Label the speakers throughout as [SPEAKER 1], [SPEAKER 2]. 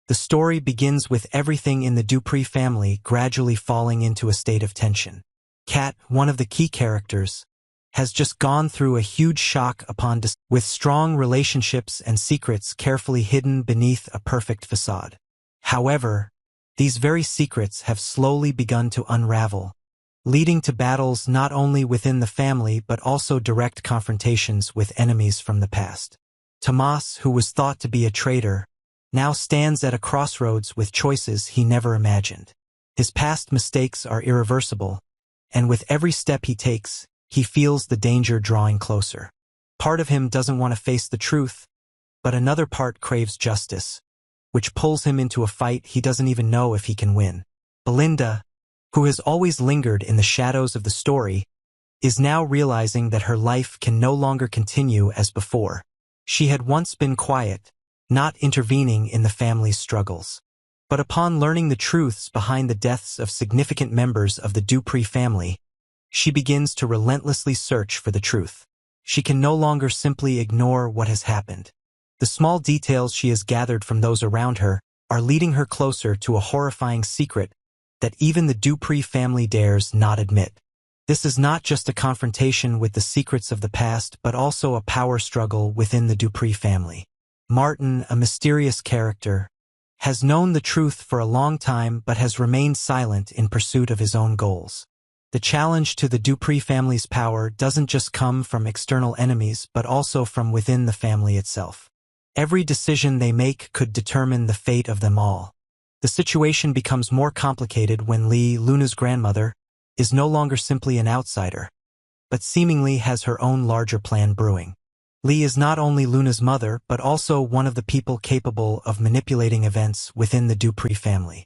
[SPEAKER 1] The story begins with everything in the Dupree family gradually falling into a state of tension. Kat, one of the key characters, has just gone through a huge shock with strong relationships and secrets carefully hidden beneath a perfect facade. However, these very secrets have slowly begun to unravel, leading to battles not only within the family but also direct confrontations with enemies from the past. Tomas, who was thought to be a traitor, now stands at a crossroads with choices he never imagined. His past mistakes are irreversible, and with every step he takes, he feels the danger drawing closer. Part of him doesn't want to face the truth, but another part craves justice, which pulls him into a fight he doesn't even know if he can win. Belinda, who has always lingered in the shadows of the story, is now realizing that her life can no longer continue as before. She had once been quiet, not intervening in the family's struggles. But upon learning the truths behind the deaths of significant members of the Dupree family, she begins to relentlessly search for the truth. She can no longer simply ignore what has happened. The small details she has gathered from those around her are leading her closer to a horrifying secret that even the Dupree family dares not admit. This is not just a confrontation with the secrets of the past, but also a power struggle within the Dupree family. Martin, a mysterious character, has known the truth for a long time but has remained silent in pursuit of his own goals. The challenge to the Dupree family's power doesn't just come from external enemies but also from within the family itself. Every decision they make could determine the fate of them all. The situation becomes more complicated when Lee, Luna's grandmother, is no longer simply an outsider, but seemingly has her own larger plan brewing. Lee is not only Luna's mother but also one of the people capable of manipulating events within the Dupree family.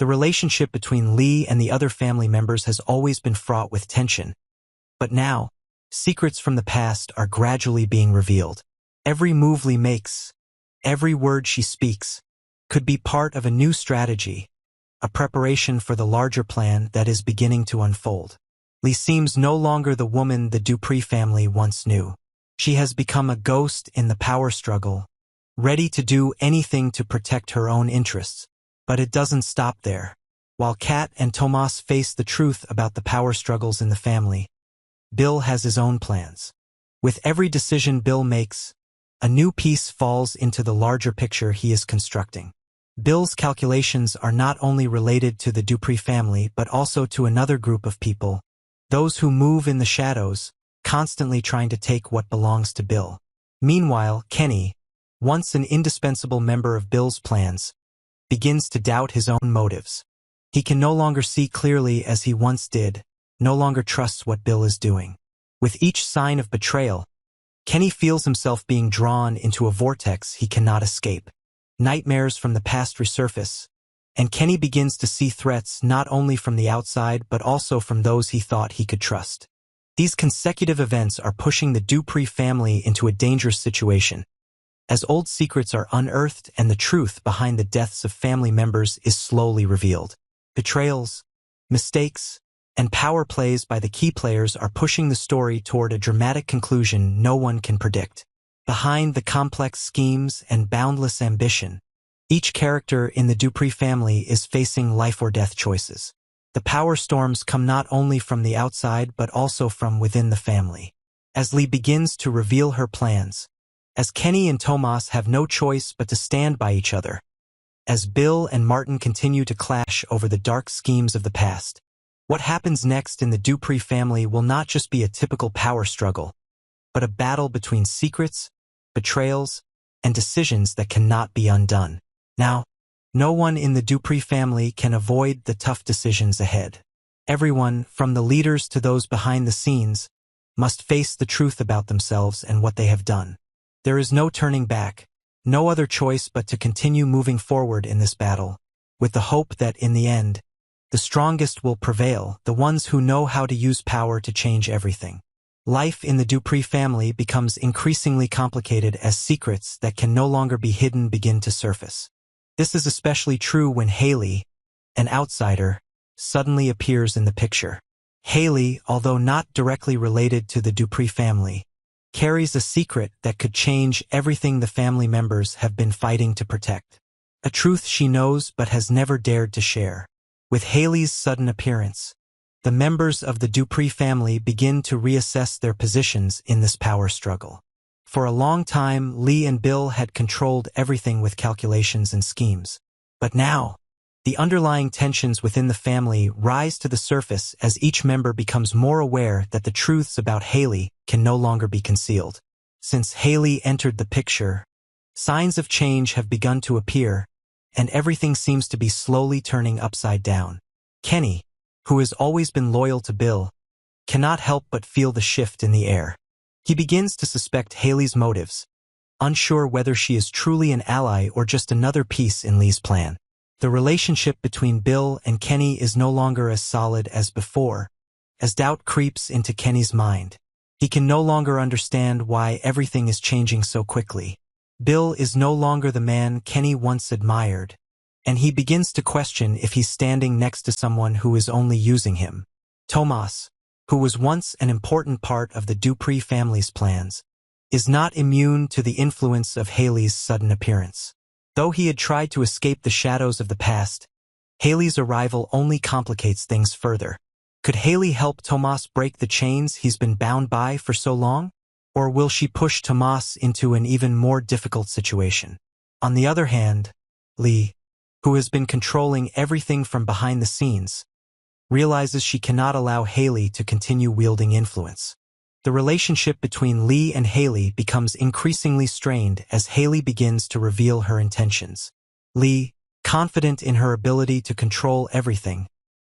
[SPEAKER 1] The relationship between Lee and the other family members has always been fraught with tension, but now, secrets from the past are gradually being revealed. Every move Lee makes, every word she speaks, could be part of a new strategy, a preparation for the larger plan that is beginning to unfold. Lee seems no longer the woman the Dupree family once knew. She has become a ghost in the power struggle, ready to do anything to protect her own interests. But it doesn't stop there. While Kat and Tomas face the truth about the power struggles in the family, Bill has his own plans. With every decision Bill makes, a new piece falls into the larger picture he is constructing. Bill's calculations are not only related to the Dupree family but also to another group of people, those who move in the shadows, constantly trying to take what belongs to Bill. Meanwhile, Kenny, once an indispensable member of Bill's plans, begins to doubt his own motives. He can no longer see clearly as he once did, no longer trusts what Bill is doing. With each sign of betrayal, Kenny feels himself being drawn into a vortex he cannot escape. Nightmares from the past resurface, and Kenny begins to see threats not only from the outside but also from those he thought he could trust. These consecutive events are pushing the Dupree family into a dangerous situation, as old secrets are unearthed and the truth behind the deaths of family members is slowly revealed. Betrayals, mistakes, and power plays by the key players are pushing the story toward a dramatic conclusion no one can predict. Behind the complex schemes and boundless ambition, each character in the Dupree family is facing life or death choices. The power storms come not only from the outside but also from within the family. As Lee begins to reveal her plans, as Kenny and Tomas have no choice but to stand by each other, as Bill and Martin continue to clash over the dark schemes of the past, what happens next in the Dupree family will not just be a typical power struggle, but a battle between secrets, betrayals, and decisions that cannot be undone. Now, no one in the Dupree family can avoid the tough decisions ahead. Everyone, from the leaders to those behind the scenes, must face the truth about themselves and what they have done. There is no turning back, no other choice but to continue moving forward in this battle, with the hope that in the end, the strongest will prevail, the ones who know how to use power to change everything. Life in the Dupree family becomes increasingly complicated as secrets that can no longer be hidden begin to surface. This is especially true when Haley, an outsider, suddenly appears in the picture. Haley, although not directly related to the Dupree family, carries a secret that could change everything the family members have been fighting to protect. a truth she knows but has never dared to share. With Haley's sudden appearance, the members of the Dupree family begin to reassess their positions in this power struggle. For a long time, Lee and Bill had controlled everything with calculations and schemes. But now, the underlying tensions within the family rise to the surface as each member becomes more aware that the truths about Haley can no longer be concealed. Since Haley entered the picture, signs of change have begun to appear, and everything seems to be slowly turning upside down. Kenny, who has always been loyal to Bill, cannot help but feel the shift in the air. He begins to suspect Haley's motives, unsure whether she is truly an ally or just another piece in Lee's plan. The relationship between Bill and Kenny is no longer as solid as before, as doubt creeps into Kenny's mind. He can no longer understand why everything is changing so quickly. Bill is no longer the man Kenny once admired, and he begins to question if he's standing next to someone who is only using him. Tomas, who was once an important part of the Dupree family's plans, is not immune to the influence of Haley's sudden appearance. Though he had tried to escape the shadows of the past, Haley's arrival only complicates things further. Could Haley help Tomas break the chains he's been bound by for so long? Or will she push Tomas into an even more difficult situation? On the other hand, Lee, who has been controlling everything from behind the scenes, realizes she cannot allow Haley to continue wielding influence. The relationship between Lee and Haley becomes increasingly strained as Haley begins to reveal her intentions. Lee, confident in her ability to control everything,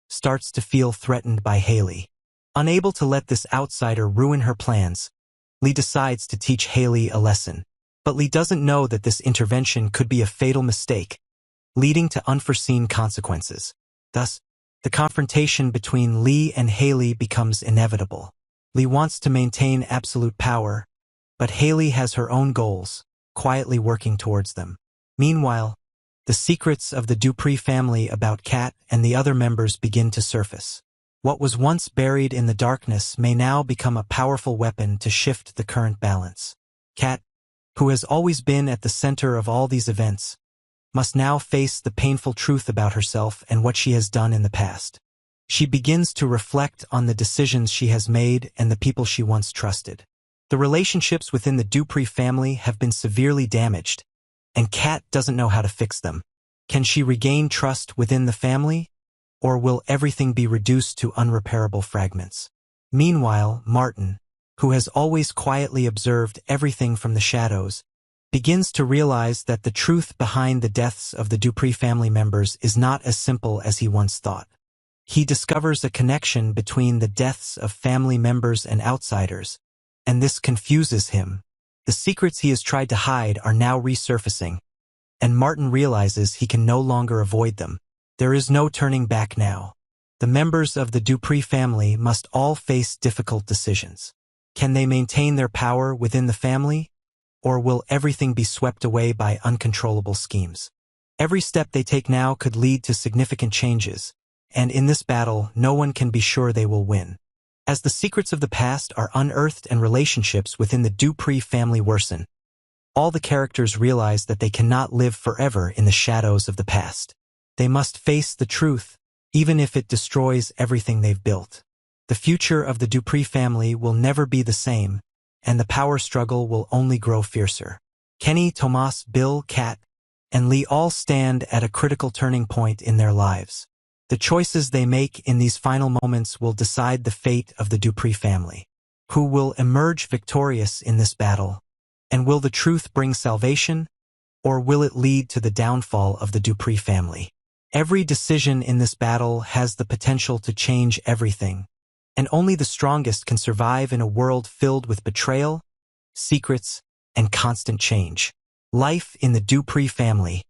[SPEAKER 1] starts to feel threatened by Haley. Unable to let this outsider ruin her plans, Lee decides to teach Haley a lesson. But Lee doesn't know that this intervention could be a fatal mistake, leading to unforeseen consequences. Thus, the confrontation between Lee and Haley becomes inevitable. Lee wants to maintain absolute power, but Haley has her own goals, quietly working towards them. Meanwhile, the secrets of the Dupree family about Kat and the other members begin to surface. What was once buried in the darkness may now become a powerful weapon to shift the current balance. Kat, who has always been at the center of all these events, must now face the painful truth about herself and what she has done in the past. She begins to reflect on the decisions she has made and the people she once trusted. The relationships within the Dupree family have been severely damaged, and Kat doesn't know how to fix them. Can she regain trust within the family, or will everything be reduced to unrepairable fragments? Meanwhile, Martin, who has always quietly observed everything from the shadows, begins to realize that the truth behind the deaths of the Dupree family members is not as simple as he once thought. He discovers a connection between the deaths of family members and outsiders, and this confuses him. The secrets he has tried to hide are now resurfacing, and Martin realizes he can no longer avoid them. There is no turning back now. The members of the Dupree family must all face difficult decisions. Can they maintain their power within the family, or will everything be swept away by uncontrollable schemes? Every step they take now could lead to significant changes, and in this battle, no one can be sure they will win. As the secrets of the past are unearthed and relationships within the Dupree family worsen, all the characters realize that they cannot live forever in the shadows of the past. They must face the truth, even if it destroys everything they've built. The future of the Dupree family will never be the same, and the power struggle will only grow fiercer. Kenny, Tomas, Bill, Kat, and Lee all stand at a critical turning point in their lives. The choices they make in these final moments will decide the fate of the Dupree family. Who will emerge victorious in this battle? And will the truth bring salvation, or will it lead to the downfall of the Dupree family? Every decision in this battle has the potential to change everything, and only the strongest can survive in a world filled with betrayal, secrets, and constant change. Life in the Dupree family,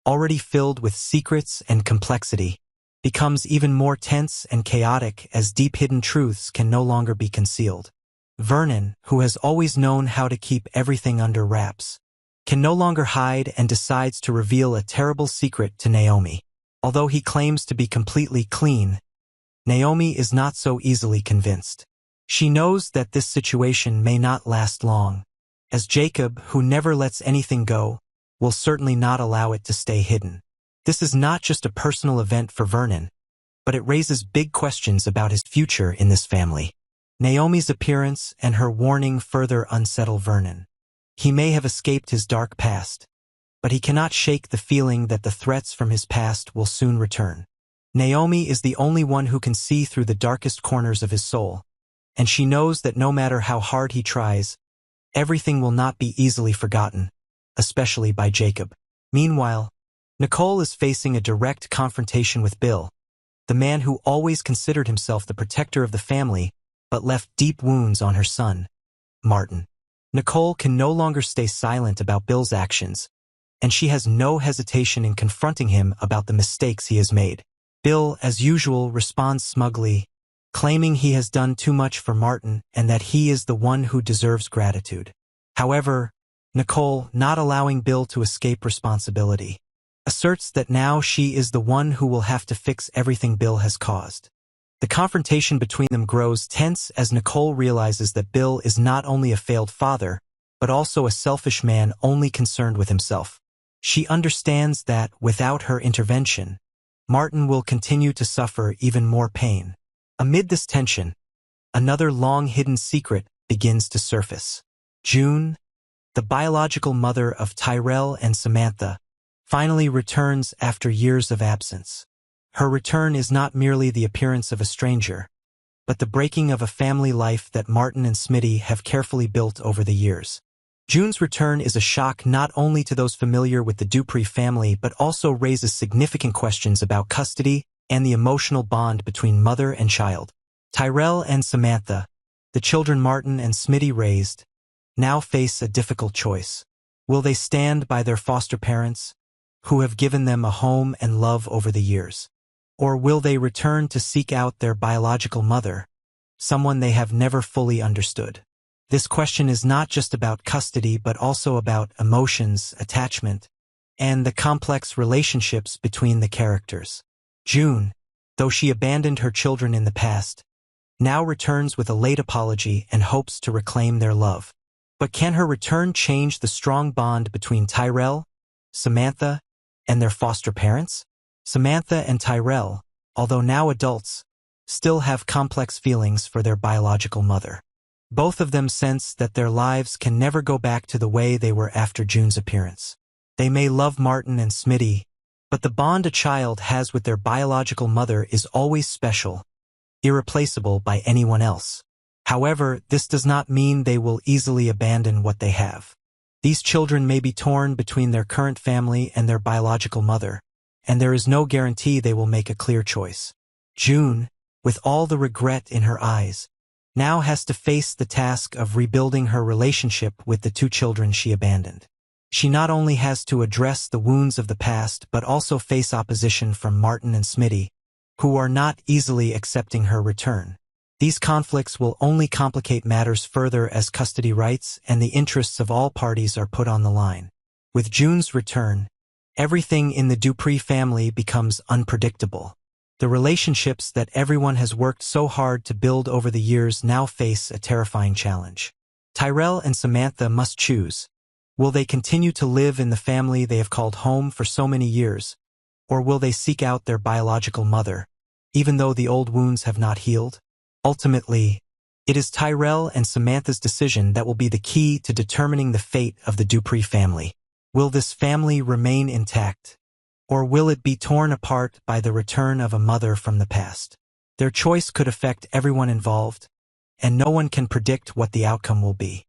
[SPEAKER 1] already filled with secrets and complexity, becomes even more tense and chaotic as deep hidden truths can no longer be concealed. Vernon, who has always known how to keep everything under wraps, can no longer hide and decides to reveal a terrible secret to Naomi. Although he claims to be completely clean, Naomi is not so easily convinced. She knows that this situation may not last long, as Jacob, who never lets anything go, will certainly not allow it to stay hidden. This is not just a personal event for Vernon, but it raises big questions about his future in this family. Naomi's appearance and her warning further unsettle Vernon. He may have escaped his dark past, but he cannot shake the feeling that the threats from his past will soon return. Naomi is the only one who can see through the darkest corners of his soul, and she knows that no matter how hard he tries, everything will not be easily forgotten, especially by Jacob. Meanwhile, Nicole is facing a direct confrontation with Bill, the man who always considered himself the protector of the family but left deep wounds on her son, Martin. Nicole can no longer stay silent about Bill's actions, and she has no hesitation in confronting him about the mistakes he has made. Bill, as usual, responds smugly, claiming he has done too much for Martin and that he is the one who deserves gratitude. However, Nicole, not allowing Bill to escape responsibility, asserts that now she is the one who will have to fix everything Bill has caused. The confrontation between them grows tense as Nicole realizes that Bill is not only a failed father, but also a selfish man only concerned with himself. She understands that, without her intervention, Martin will continue to suffer even more pain. Amid this tension, another long-hidden secret begins to surface. June, the biological mother of Tyrell and Samantha, finally returns after years of absence. Her return is not merely the appearance of a stranger, but the breaking of a family life that Martin and Smitty have carefully built over the years. June's return is a shock not only to those familiar with the Dupree family but also raises significant questions about custody and the emotional bond between mother and child. Tyrell and Samantha, the children Martin and Smitty raised, now face a difficult choice. Will they stand by their foster parents, who have given them a home and love over the years? Or will they return to seek out their biological mother, someone they have never fully understood? This question is not just about custody but also about emotions, attachment, and the complex relationships between the characters. June, though she abandoned her children in the past, now returns with a late apology and hopes to reclaim their love. But can her return change the strong bond between Tyrell, Samantha, and their foster parents? Samantha and Tyrell, although now adults, still have complex feelings for their biological mother. Both of them sense that their lives can never go back to the way they were after June's appearance. They may love Martin and Smitty, but the bond a child has with their biological mother is always special, irreplaceable by anyone else. However, this does not mean they will easily abandon what they have. These children may be torn between their current family and their biological mother, and there is no guarantee they will make a clear choice. June, with all the regret in her eyes, now has to face the task of rebuilding her relationship with the two children she abandoned. She not only has to address the wounds of the past but also face opposition from Martin and Smitty, who are not easily accepting her return. These conflicts will only complicate matters further as custody rights and the interests of all parties are put on the line. With June's return, everything in the Dupree family becomes unpredictable. The relationships that everyone has worked so hard to build over the years now face a terrifying challenge. Tyrell and Samantha must choose. Will they continue to live in the family they have called home for so many years, or will they seek out their biological mother, even though the old wounds have not healed? Ultimately, it is Tyrell and Samantha's decision that will be the key to determining the fate of the Dupree family. Will this family remain intact, or will it be torn apart by the return of a mother from the past? Their choice could affect everyone involved, and no one can predict what the outcome will be.